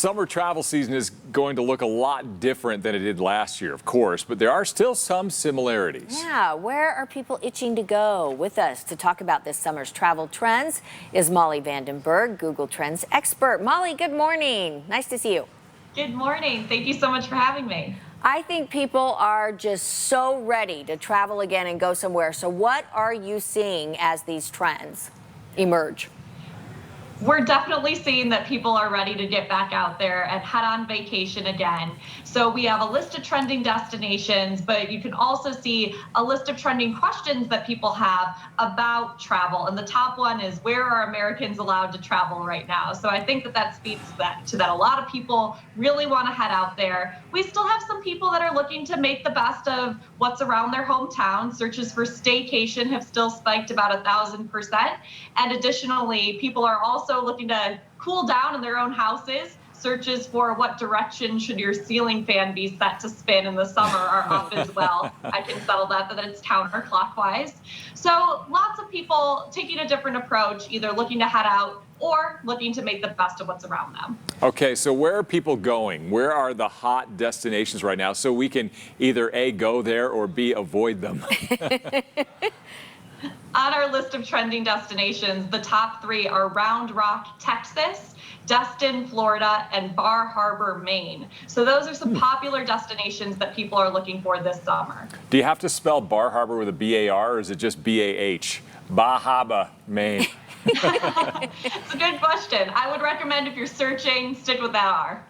Summer travel season is going to look a lot different than it did last year, of course, but there are still some similarities. Yeah, where are people itching to go? With us to talk about this summer's travel trends is Molly Vandenberg, Google Trends expert. Molly, good morning. Nice to see you. Good morning. Thank you so much for having me. I think people are just so ready to travel again and go somewhere. So what are you seeing as these trends emerge? We're definitely seeing that people are ready to get back out there and head on vacation again. So we have a list of trending destinations, but you can also see a list of trending questions that people have about travel. And the top one is, where are Americans allowed to travel right now? So I think that speaks to that a lot of people really want to head out there. We still have some people that are looking to make the best of what's around their hometown. Searches for staycation have still spiked about 1,000%. And additionally, people are also looking to cool down in their own houses. Searches for what direction should your ceiling fan be set to spin in the summer are up as well. I can settle that it's counterclockwise. So lots of people taking a different approach, either looking to head out or looking to make the best of what's around them. Okay, so where are people going? Where are the hot destinations right now so we can either A, go there, or B, avoid them? On our list of trending destinations, the top 3 are Round Rock, Texas, Destin, Florida, and Bar Harbor, Maine. So those are some popular destinations that people are looking for this summer. Do you have to spell Bar Harbor with a B-A-R, or is it just B-A-H? Bar Harbor, Maine. It's a good question. I would recommend, if you're searching, stick with that R.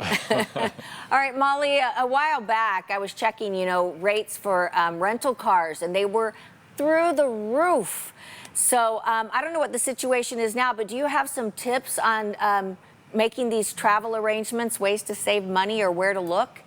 All right, Molly, a while back I was checking, rates for rental cars, and they were through the roof. So I don't know what the situation is now, but do you have some tips on making these travel arrangements, ways to save money, or where to look?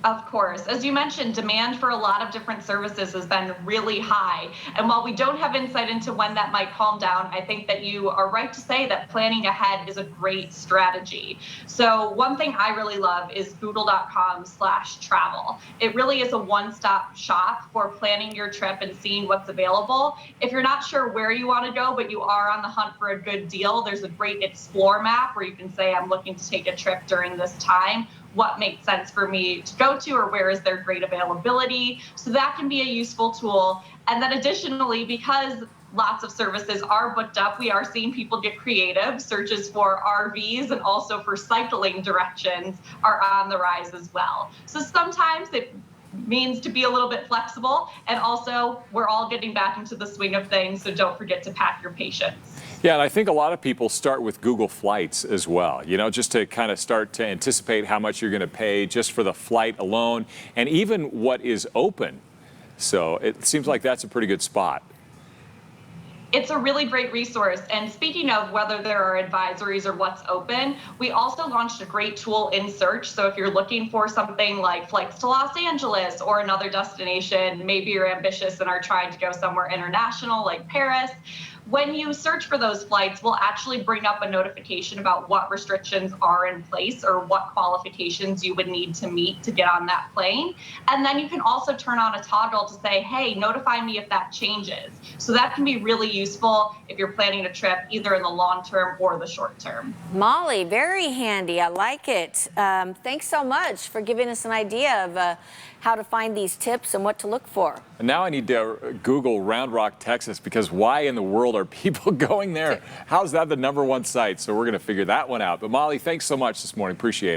Of course. As you mentioned, demand for a lot of different services has been really high. And while we don't have insight into when that might calm down, I think that you are right to say that planning ahead is a great strategy. So one thing I really love is Bootle.com/travel. It really is a one-stop shop for planning your trip and seeing what's available. If you're not sure where you want to go, but you are on the hunt for a good deal, there's a great Explore map where you can say, I'm looking to take a trip during this time. What makes sense for me to go to, or where is there great availability? So that can be a useful tool. And then additionally, because lots of services are booked up, we are seeing people get creative. Searches for RVs and also for cycling directions are on the rise as well. So sometimes it means to be a little bit flexible, and also we're all getting back into the swing of things, so don't forget to pack your patience. Yeah, and I think a lot of people start with Google Flights as well, just to kind of start to anticipate how much you're going to pay just for the flight alone, and even what is open. So it seems like that's a pretty good spot. It's a really great resource. And speaking of whether there are advisories or what's open, we also launched a great tool in Search. So if you're looking for something like flights to Los Angeles or another destination, maybe you're ambitious and are trying to go somewhere international like Paris, when you search for those flights, we'll actually bring up a notification about what restrictions are in place or what qualifications you would need to meet to get on that plane. And then you can also turn on a toggle to say, hey, notify me if that changes. So that can be really useful if you're planning a trip either in the long term or the short term. Molly, very handy. I like it. Thanks so much for giving us an idea of how to find these tips and what to look for. And now I need to Google Round Rock, Texas, because why in the world are people going there? How's that the #1 site? So we're going to figure that one out. But Molly, thanks so much this morning. Appreciate it.